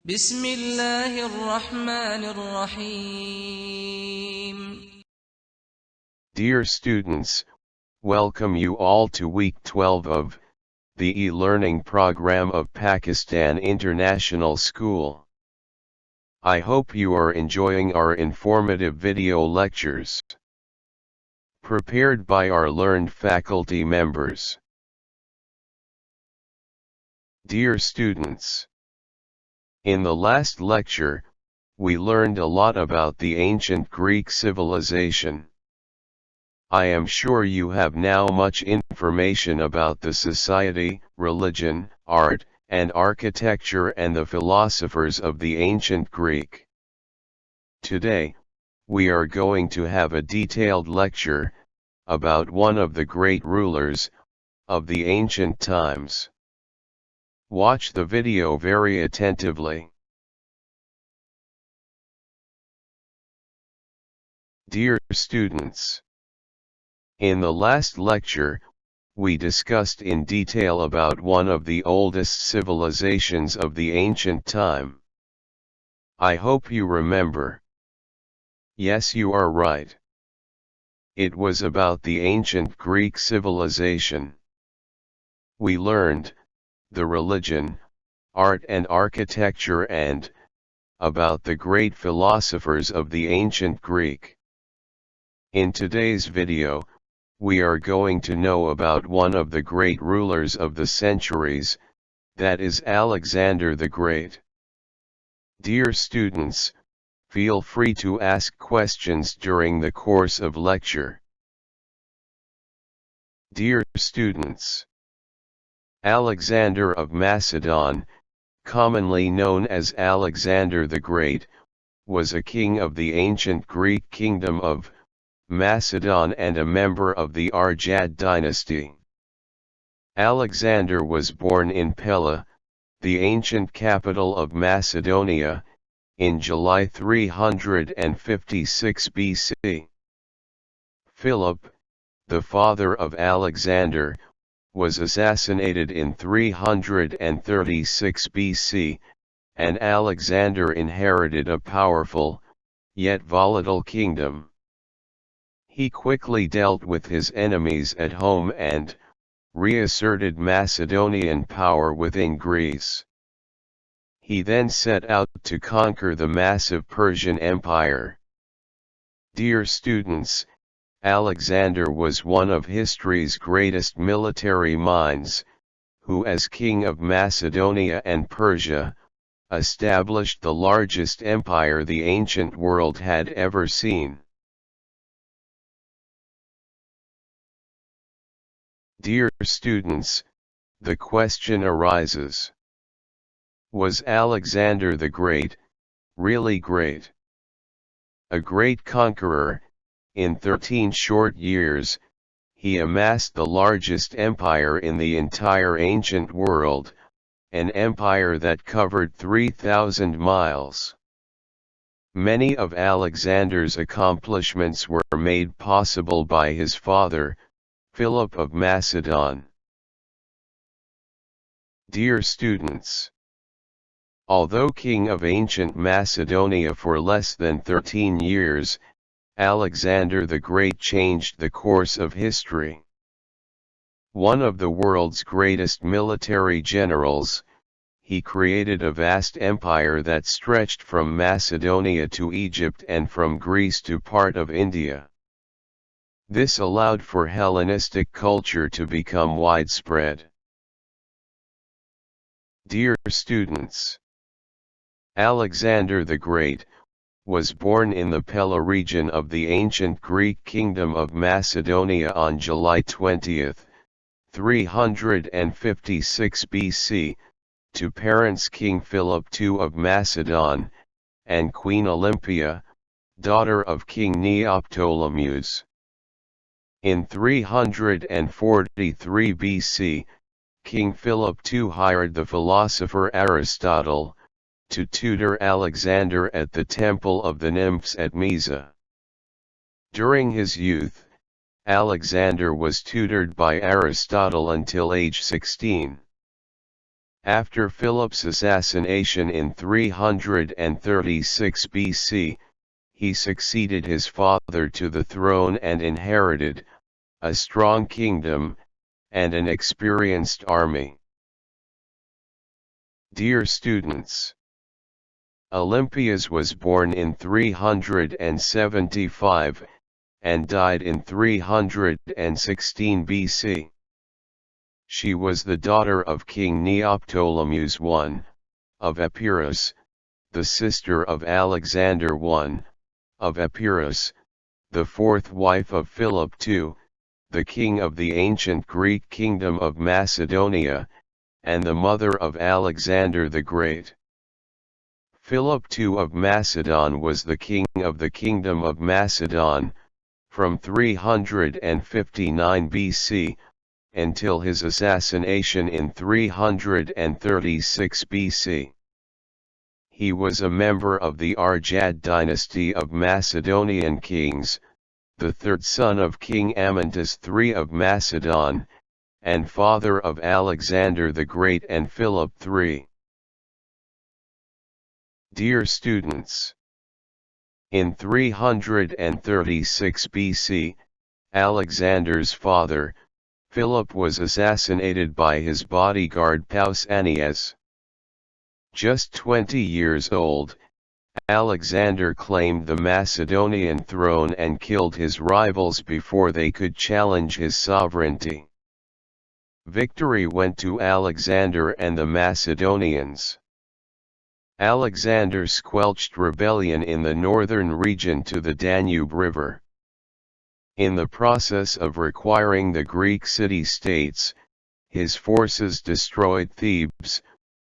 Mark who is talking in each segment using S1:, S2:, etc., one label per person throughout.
S1: بسم الله الرحمن الرحيم.
S2: Dear students, welcome you all to week 12 of the e-learning program of Pakistan International School. I hope you are enjoying our informative video lectures, prepared by our learned faculty members. Dear students, in the last lecture, we learned a lot about the ancient Greek civilization. I am sure you have now much information about the society, religion, art, and architecture and the philosophers of the ancient Greek. Today, we are going to have a detailed lecture about one of the great rulers of the ancient times. Watch the video very attentively. Dear students, in the last lecture, we discussed in detail about one of the oldest civilizations of the ancient time. I hope you remember. Yes, you are right. It was about the ancient Greek civilization. We learned the religion, art and architecture and about the great philosophers of the ancient Greek. In today's video, we are going to know about one of the great rulers of the centuries, that is Alexander the Great. Dear students, feel free to ask questions during the course of lecture. Dear students, Alexander of Macedon, commonly known as Alexander the Great, was a king of the ancient Greek kingdom of Macedon and a member of the Argead dynasty. Alexander was born in Pella, the ancient capital of Macedonia, in July 356 BC. Philip, the father of Alexander, was assassinated in 336 BC, and Alexander inherited a powerful, yet volatile kingdom. He quickly dealt with his enemies at home and reasserted Macedonian power within Greece. He then set out to conquer the massive Persian Empire. Dear students, Alexander was one of history's greatest military minds, who as king of Macedonia and Persia, established the largest empire the ancient world had ever seen. Dear students, the question arises: was Alexander the Great really great? A great conqueror, in 13 short years, he amassed the largest empire in the entire ancient world, an empire that covered 3,000 miles. Many of Alexander's accomplishments were made possible by his father, Philip of Macedon. Dear students, although king of ancient Macedonia for less than 13 years, Alexander the Great changed the course of history. One of the world's greatest military generals, he created a vast empire that stretched from Macedonia to Egypt and from Greece to part of India. This allowed for Hellenistic culture to become widespread. Dear students, Alexander the Great was born in the Pella region of the ancient Greek kingdom of Macedonia on July 20, 356 BC, to parents King Philip II of Macedon, and Queen Olympia, daughter of King Neoptolemus. In 343 BC, King Philip II hired the philosopher Aristotle to tutor Alexander at the Temple of the Nymphs at Mysa. During his youth, Alexander was tutored by Aristotle until age 16. After Philip's assassination in 336 BC, he succeeded his father to the throne and inherited a strong kingdom and an experienced army. Dear students, Olympias was born in 375 and died in 316 BC. She was the daughter of King Neoptolemus I of Epirus, the sister of Alexander I of Epirus, the fourth wife of Philip II, the king of the ancient Greek kingdom of Macedonia, and the mother of Alexander the Great. Philip II of Macedon was the king of the kingdom of Macedon, from 359 BC, until his assassination in 336 BC. He was a member of the Arjad dynasty of Macedonian kings, the third son of King Amyntas III of Macedon, and father of Alexander the Great and Philip III. Dear students, in 336 BC, Alexander's father, Philip, was assassinated by his bodyguard Pausanias. Just 20 years old, Alexander claimed the Macedonian throne and killed his rivals before they could challenge his sovereignty. Victory went to Alexander and the Macedonians. Alexander squelched rebellion in the northern region to the Danube River. In the process of requiring the Greek city-states, his forces destroyed Thebes,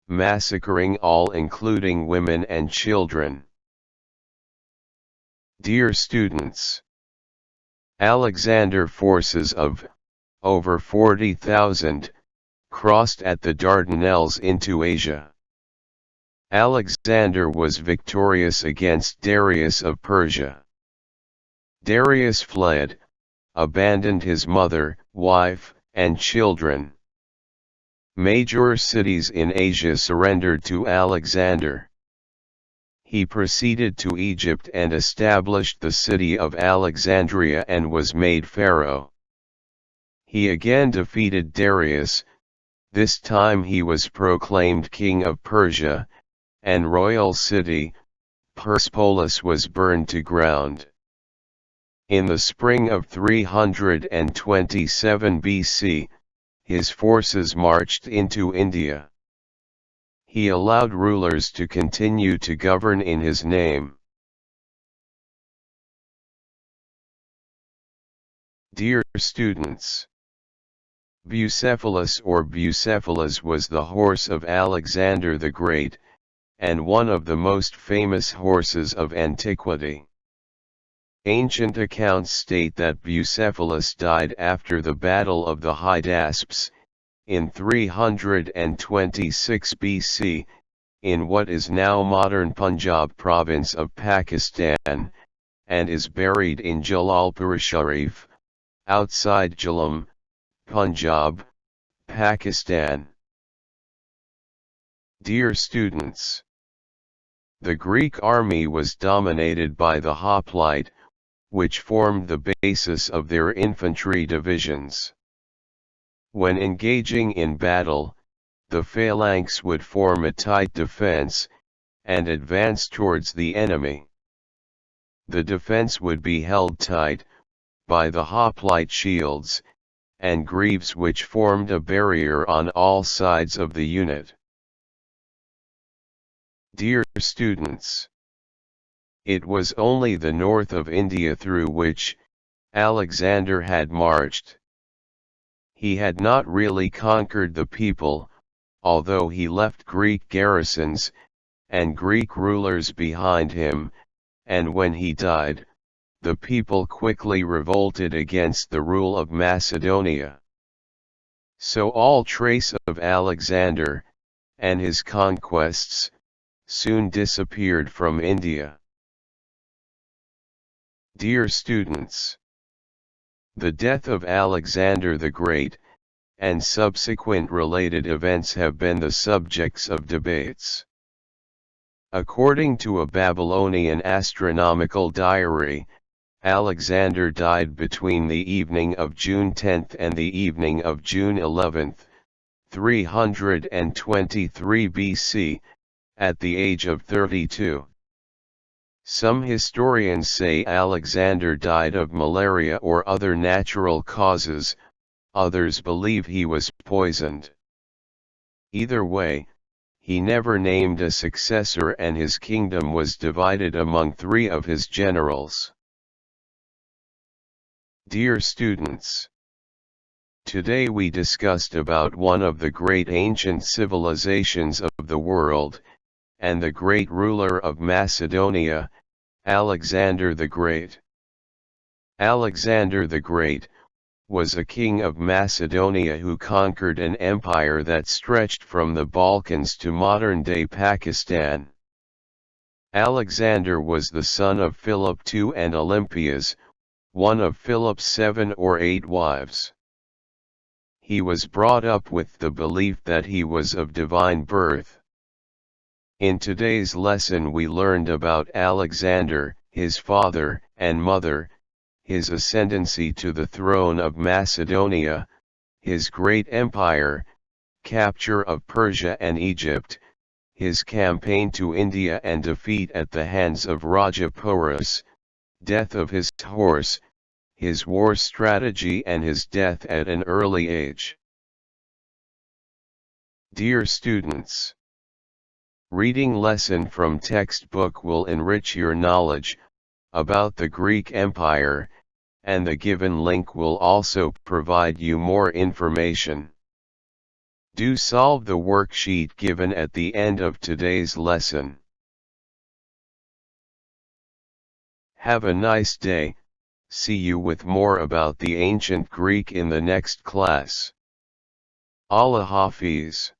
S2: massacring all including women and children. Dear students, Alexander's forces of over 40,000 crossed at the Dardanelles into Asia. Alexander was victorious against Darius of Persia. Darius fled, abandoned his mother, wife, and children. Major cities in Asia surrendered to Alexander. He proceeded to Egypt and established the city of Alexandria and was made pharaoh. He again defeated Darius. This time he was proclaimed king of Persia, and royal city, Persepolis, was burned to ground. In the spring of 327 BC, his forces marched into India. He allowed rulers to continue to govern in his name. Dear students, Bucephalus or Bucephalus was the horse of Alexander the Great, and one of the most famous horses of antiquity. Ancient accounts state that Bucephalus died after the Battle of the Hydaspes, in 326 BC, in what is now modern Punjab province of Pakistan, and is buried in Jalalpur Sharif, outside Jhelum, Punjab, Pakistan. Dear students, the Greek army was dominated by the hoplite, which formed the basis of their infantry divisions. When engaging in battle, the phalanx would form a tight defense, and advance towards the enemy. The defense would be held tight by the hoplite shields and greaves, which formed a barrier on all sides of the unit. Dear students, it was only the north of India through which Alexander had marched. He had not really conquered the people, although he left Greek garrisons and Greek rulers behind him, and when he died, the people quickly revolted against the rule of Macedonia. So all trace of Alexander and his conquests soon disappeared from India. Dear students, the death of Alexander the Great and subsequent related events have been the subjects of debates. According to a Babylonian astronomical diary, Alexander died between the evening of June 10 and the evening of June 11, 323 BC, at the age of 32. Some historians say Alexander died of malaria or other natural causes, others believe he was poisoned. Either way, he never named a successor and his kingdom was divided among 3 of his generals. Dear students, today we discussed about one of the great ancient civilizations of the world, and the great ruler of Macedonia, Alexander the Great. Alexander the Great was a king of Macedonia who conquered an empire that stretched from the Balkans to modern-day Pakistan. Alexander was the son of Philip II and Olympias, one of Philip's 7 or 8 wives. He was brought up with the belief that he was of divine birth. In today's lesson we learned about Alexander, his father and mother, his ascendancy to the throne of Macedonia, his great empire, capture of Persia and Egypt, his campaign to India and defeat at the hands of Raja Porus, death of his horse, his war strategy and his death at an early age. Dear students, reading lesson from textbook will enrich your knowledge about the Greek Empire, and the given link will also provide you more information. Do solve the worksheet given at the end of today's lesson. Have a nice day. See you with more about the ancient Greek in the next class. Allah Hafiz.